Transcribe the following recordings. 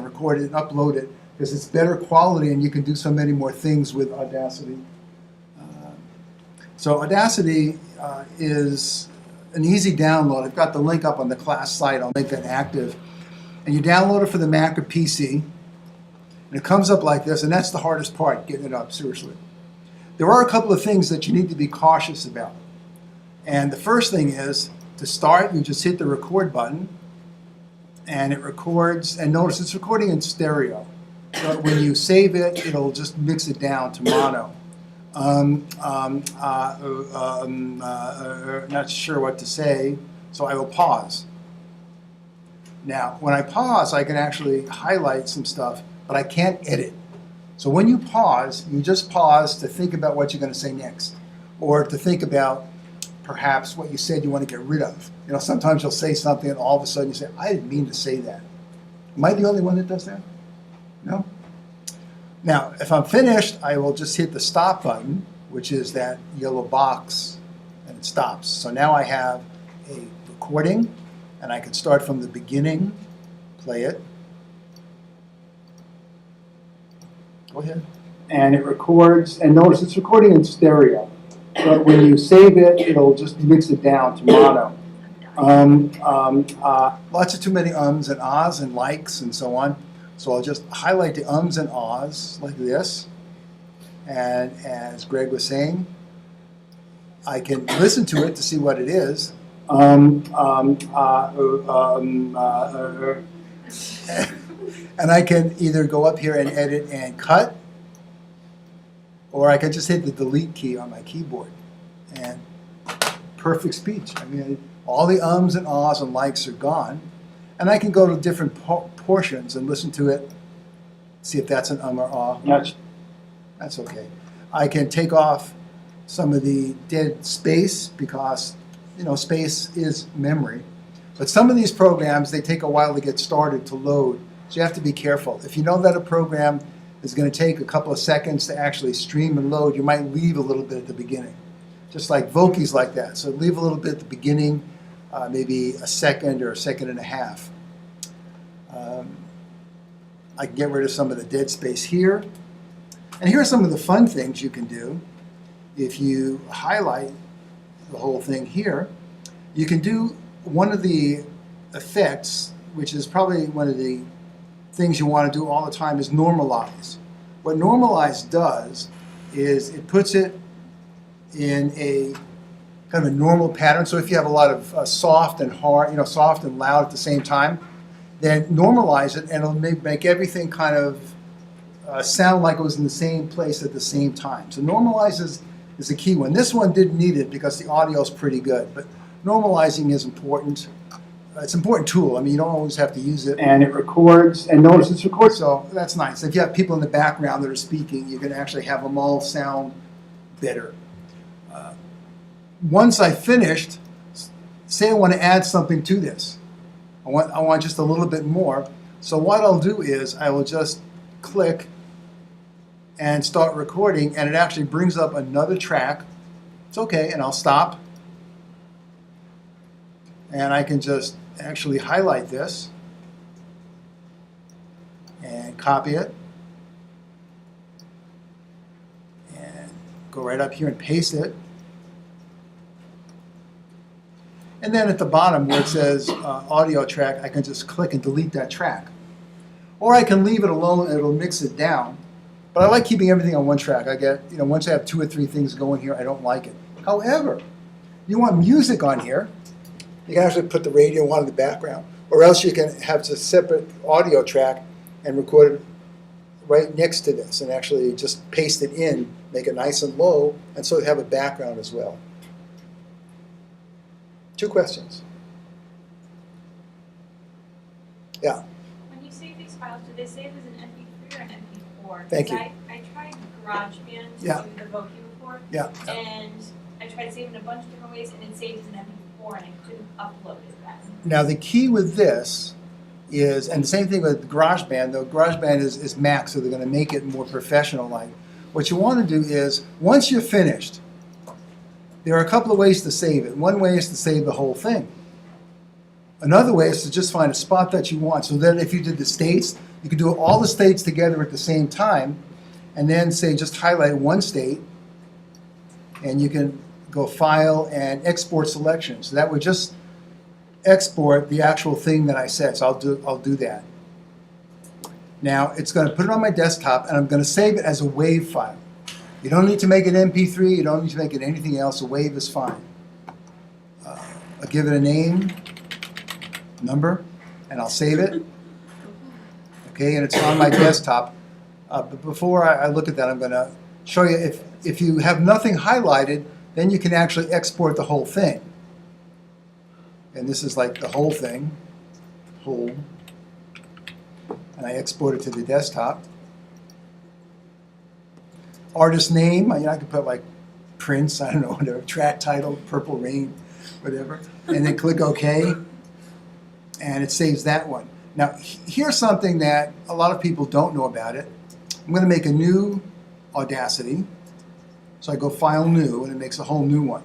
record it and upload it because it's better quality and you can do so many more things with Audacity. So Audacity is an easy download. I've got the link up on the class site. I'll make that active. And you download it for the Mac or PC. And it comes up like this, and that's the hardest part, getting it up, seriously. There are a couple of things that you need to be cautious about. And the first thing is, to start, you just hit the record button, and it records, and notice it's recording in stereo. But when you save it, it'll just mix it down to mono. Not sure what to say, so I will pause. Now, when I pause, I can actually highlight some stuff, but I can't edit. So when you pause, you just pause to think about what you're going to say next, or to think about perhaps what you said you want to get rid of. You know, sometimes you'll say something and all of a sudden you say, I didn't mean to say that. Am I the only one that does that? No? Now, if I'm finished, I will just hit the stop button, which is that yellow box, and it stops. So now I have a recording, and I can start from the beginning, play it. Go ahead. And it records, and notice it's recording in stereo. But when you save it, it'll just mix it down to mono. Lots of too many ums and ahs and likes and so on. So I'll just highlight the ums and ahs like this. And as Greg was saying, I can listen to it to see what it is. And I can either go up here and edit and cut, or I can just hit the delete key on my keyboard. And perfect speech. I mean, all the ums and ahs and likes are gone. And I can go to different portions and listen to it, see if that's an or ah. That's okay. I can take off some of the dead space because, you know, space is memory. But some of these programs, they take a while to get started, to load. So you have to be careful. If you know that a program is going to take a couple of seconds to actually stream and load, you might leave a little bit at the beginning. Just like Voki's like that. So leave a little bit at the beginning, maybe a second or a second and a half. I can get rid of some of the dead space here. And here are some of the fun things you can do. If you highlight the whole thing here, you can do one of the effects, which is probably one of the things you want to do all the time, is normalize. What normalize does is it puts it in a kind of a normal pattern. So if you have a lot of soft and hard, you know, soft and loud at the same time, then normalize it and it'll make everything kind of sound like it was in the same place at the same time. So normalize is the key one. This one didn't need it because the audio is pretty good, but normalizing is important. It's an important tool. I mean, you don't always have to use it. And it records, and notice it's recorded. So that's nice. If you have people in the background that are speaking, you can actually have them all sound better. Once I finished, say I want to add something to this. I want just a little bit more. So what I'll do is I will just click and start recording, and it actually brings up another track. It's okay, and I'll stop. And I can just actually highlight this and copy it and go right up here and paste it. And then at the bottom where it says audio track, I can just click and delete that track. Or I can leave it alone and it'll mix it down. But I like keeping everything on one track. I get, you know, once I have 2 or 3 things going here, I don't like it. However, you want music on here, you can actually put the radio on in the background. Or else you can have a separate audio track and record it right next to this and actually just paste it in, make it nice and low, and so have a background as well. 2 questions. Yeah. When you save these files, do they save as an MP3 or an MP4? Thank you. I tried GarageBand to Yeah. do the Voki before, Yeah. and I tried saving a bunch of different ways, and it saved as an MP4, and I couldn't upload it back. Now the key with this is, and the same thing with GarageBand, though GarageBand is Mac, so they're going to make it more professional-like. What you want to do is, once you're finished, there are a couple of ways to save it. One way is to save the whole thing. Another way is to just find a spot that you want. So then if you did the States, You can do all the states together at the same time, and then say just highlight one state, and you can go File and Export Selection. So that would just export the actual thing that I said. So I'll do that. Now it's going to put it on my desktop, and I'm going to save it as a WAV file. You don't need to make it MP3. You don't need to make it anything else. A WAV is fine. I'll give it a name, number, and I'll save it. Okay, and it's on my desktop. But before I look at that, I'm going to show you if you have nothing highlighted, then you can actually export the whole thing. And this is like the whole thing, whole. And I export it to the desktop. Artist name, I could put like Prince, I don't know, whatever, track title, Purple Rain, whatever. And then click OK, and it saves that one. Now, here's something that a lot of people don't know about it. I'm going to make a new Audacity. So I go File, New, and it makes a whole new one.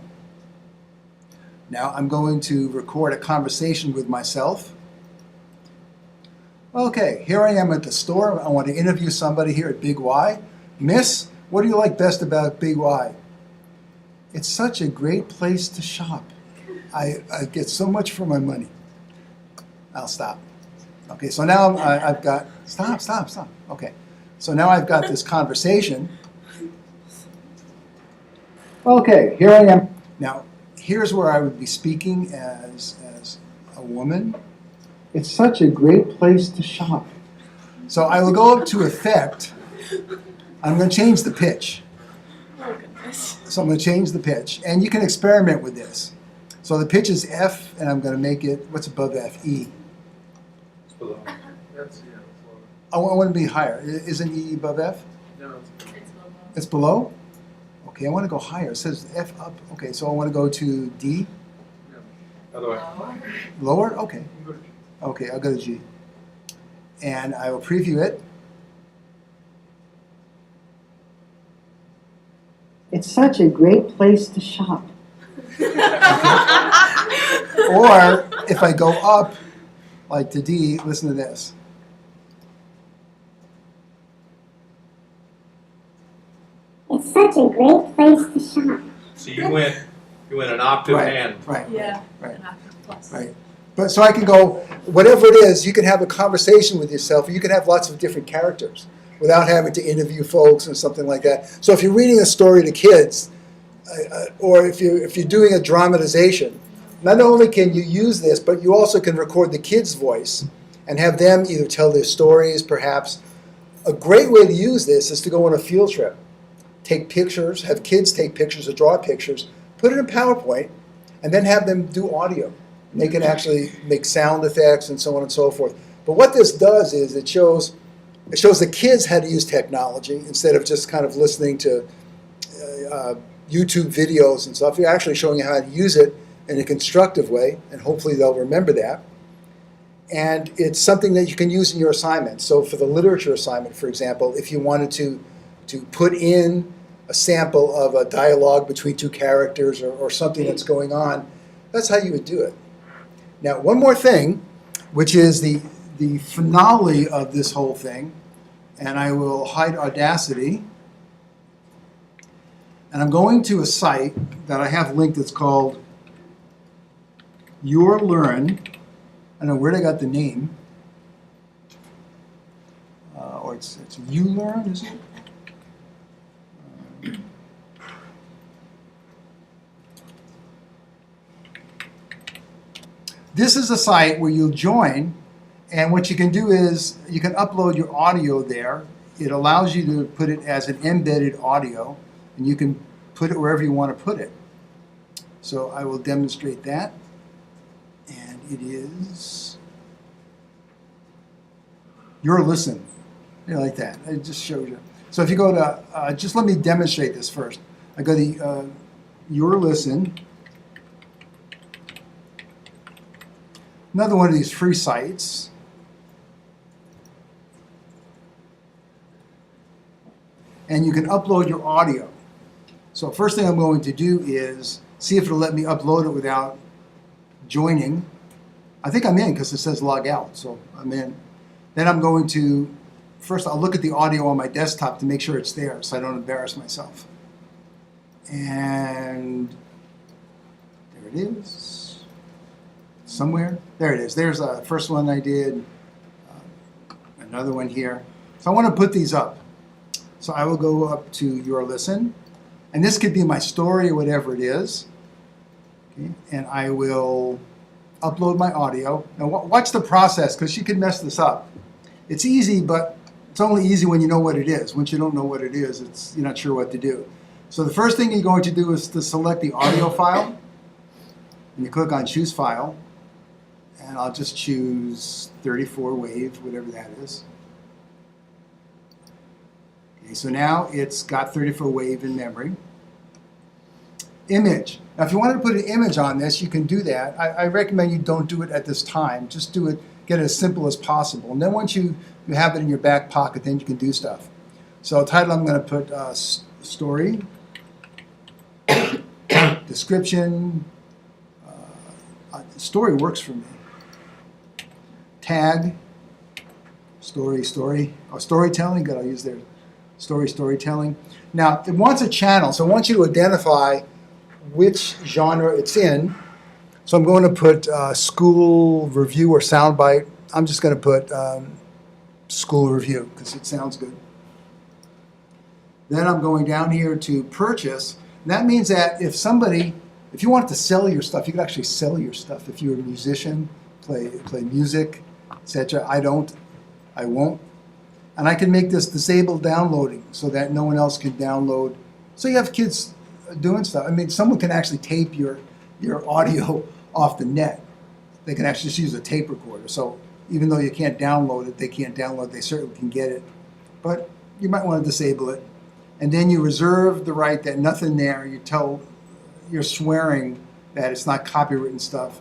Now I'm going to record a conversation with myself. Okay, here I am at the store. I want to interview somebody here at Big Y. Miss, what do you like best about Big Y? It's such a great place to shop. I get so much for my money. I'll stop. Okay, so now I've got, stop. Okay, so now I've got this conversation. Okay, here I am. Now, here's where I would be speaking as a woman. It's such a great place to shop. So I will go up to Effect. I'm going to change the pitch. Oh, goodness. So I'm going to change the pitch. And you can experiment with this. So the pitch is F, and I'm going to make it, what's above F? E. It's below. That's, yeah, it's I lower. want to be higher. Isn't E above F? No, it's below. It's low. It's below? Okay, I want to go higher. It says F up. Okay, so I want to go to D. Yeah. Other way. Lower? Okay. You can go to G. Okay, I'll go to G. And I will preview it. It's such a great place to shop. Or if I go up, like to D, listen to this. It's such a great place to shop. So you went an octave and. Right. Yeah. Right. Plus. Right. But so I can go, whatever it is, you can have a conversation with yourself, or you can have lots of different characters without having to interview folks and something like that. So if you're reading a story to kids, or if you're doing a dramatization, not only can you use this, but you also can record the kid's voice and have them either tell their stories, perhaps. A great way to use this is to go on a field trip. Take pictures, have kids take pictures or draw pictures, put it in PowerPoint, and then have them do audio. And they can actually make sound effects and so on and so forth. But what this does is it shows the kids how to use technology instead of just kind of listening to YouTube videos and stuff. You're actually showing how to use it in a constructive way, and hopefully they'll remember that. And it's something that you can use in your assignment. So for the literature assignment, for example, if you wanted to put in a sample of a dialogue between two characters or something that's going on, that's how you would do it. Now, one more thing, which is the finale of this whole thing, and I will hide Audacity, and I'm going to a site that I have linked that's called Your Learn. I don't know where they got the name, or it's You Learn, is it? This is a site where you'll join, and what you can do is you can upload your audio there. It allows you to put it as an embedded audio, and you can put it wherever you want to put it. So I will demonstrate that, and it is Your Listen. You like that? It just shows you. So if you go to, just let me demonstrate this first. I go to Your Listen. Another one of these free sites. And you can upload your audio. So first thing I'm going to do is see if it'll let me upload it without joining. I think I'm in because it says log out, so I'm in. Then I'm going to, first I'll look at the audio on my desktop to make sure it's there so I don't embarrass myself. And there it is. Somewhere. There it is. There's the first one I did. Another one here. So I want to put these up. So I will go up to Your Listen. And this could be my story or whatever it is. Okay. And I will upload my audio. Now watch the process because you can mess this up. It's easy, but it's only easy when you know what it is. Once you don't know what it is, you're not sure what to do. So the first thing you're going to do is to select the audio file. And you click on Choose File. And I'll just choose 34 wave, whatever that is. Okay, so now it's got 34 wave in memory. Image. Now, if you wanted to put an image on this, you can do that. I recommend you don't do it at this time. Just do it, get it as simple as possible. And then once you have it in your back pocket, then you can do stuff. So title, I'm going to put story, description. Story works for me. Tag, story, storytelling. Good, I'll use their storytelling. Now, it wants a channel, so I want you to identify which genre it's in. So I'm going to put school review or soundbite. I'm just going to put school review because it sounds good. Then I'm going down here to purchase. And that means that if you wanted to sell your stuff, you could actually sell your stuff. If you're a musician, play music, etc. I won't. And I can make this disabled downloading so that no one else can download. So you have kids doing stuff. I mean, someone can actually tape your audio off the net. They can actually just use a tape recorder. So even though you can't download it, they can't download it, they certainly can get it. But you might want to disable it. And then you reserve the right that nothing there, you're swearing that it's not copywritten stuff.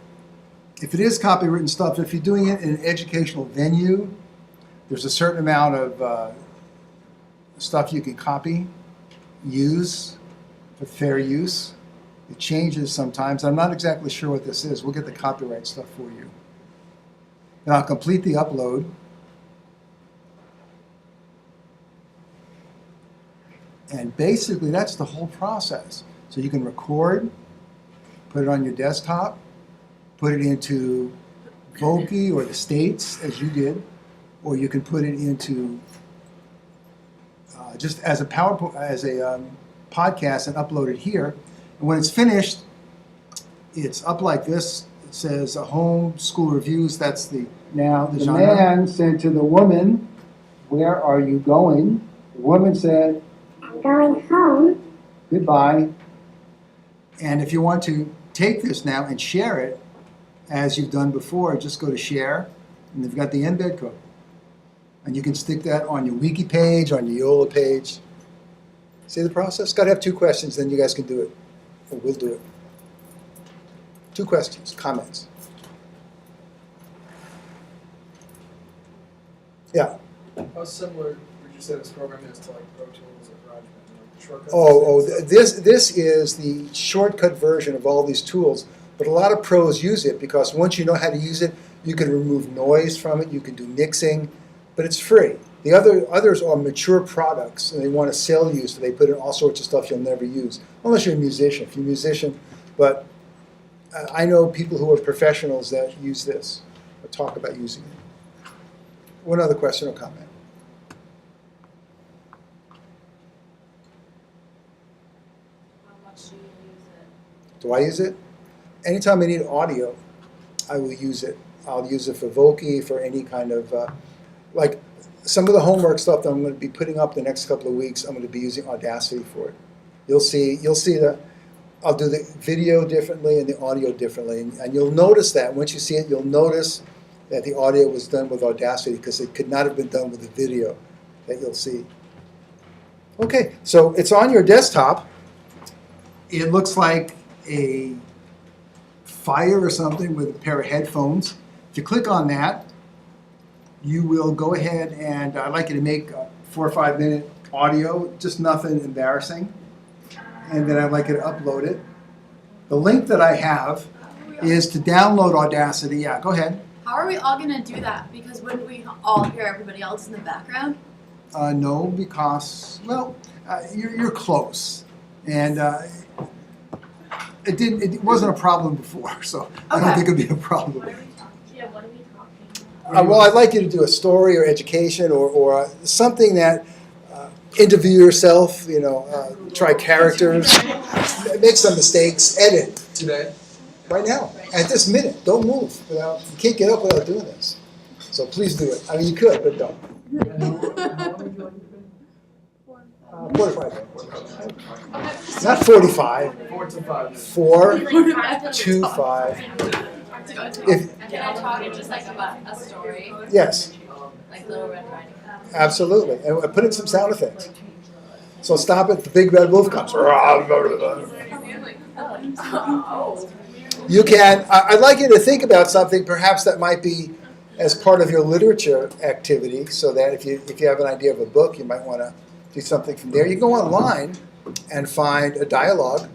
If it is copywritten stuff, if you're doing it in an educational venue, there's a certain amount of stuff you can copy, use for fair use. It changes sometimes. I'm not exactly sure what this is. We'll get the copyright stuff for you. And I'll complete the upload. And basically, that's the whole process. So you can record, put it on your desktop, put it into Voki or the States, as you did, or you can put it into just as a podcast and upload it here. And when it's finished, it's up like this. It says home school reviews. That's the genre. Man said to the woman, "Where are you going?" The woman said, I'm going home. "Goodbye." And if you want to take this now and share it, as you've done before, just go to share, and they've got the embed code. And you can stick that on your wiki page, on your Yola page. See the process? Got to have 2 questions, then you guys can do it. Or we'll do it. 2 questions, comments. Yeah. How similar would you say this program is to like Pro Tools or GarageBand? Like shortcuts? This is the shortcut version of all these tools, but a lot of pros use it because once you know how to use it, you can remove noise from it, you can do mixing, but it's free. The others are mature products, and they want to sell you, so they put in all sorts of stuff you'll never use, unless you're a musician. If you're a musician, but I know people who are professionals that use this, or talk about using it. One other question or comment? How much do you use it? Do I use it? Anytime I need audio, I will use it. I'll use it for Voki, for any kind of, like some of the homework stuff that I'm going to be putting up the next couple of weeks, I'm going to be using Audacity for it. You'll see I'll do the video differently and the audio differently. And you'll notice that. Once you see it, you'll notice that the audio was done with Audacity because it could not have been done with the video that you'll see. Okay, so it's on your desktop. It looks like a Fire or something with a pair of headphones. If you click on that, you will go ahead and I'd like you to make a 4 or 5 minute audio, just nothing embarrassing. And then I'd like you to upload it. The link that I have is to download Audacity. Yeah, go ahead. How How are we all gonna do that? Because wouldn't we all hear everybody else in the background? No, because, well, you're close. And it wasn't a problem before, so I don't Okay. think it'd be a problem. What are we talking, yeah, what are we talking? Well, I'd like you to do a story or education or something that interview yourself, try characters, make some mistakes, edit Today? right now, at this minute. Don't move. You can't get up without doing this. So please do it. I mean, you could, but don't. How long would you like to be? 45 minutes. Not 45. 4 to 5 minutes. 4 Like, to 5. If, Can I talk just like about a story, yes, like Little Red Riding Hood? absolutely. And put in some sound effects. So stop it. The big red wolf comes. You can. I'd like you to think about something perhaps that might be as part of your literature activity, so that if you have an idea of a book, you might want to do something from there. You go online and find a dialogue.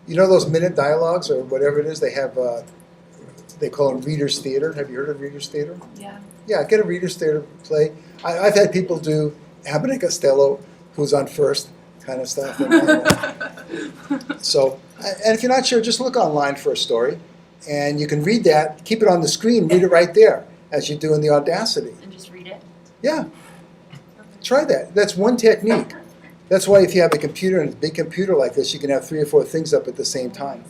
You know those minute dialogues or whatever it is? They have, they call them Reader's Theater. Have you heard of Reader's Theater? Yeah. Yeah, get a Reader's Theater play. I've had people do Abbott and Costello, who's on first, kind of stuff. So, and if you're not sure, just look online for a story, and you can read that, keep it on the screen, read it right there, as you do in the Audacity. And just read it? Yeah, try that. That's one technique. That's why if you have a computer and a big computer like this, you can have 3 or 4 things up at the same time.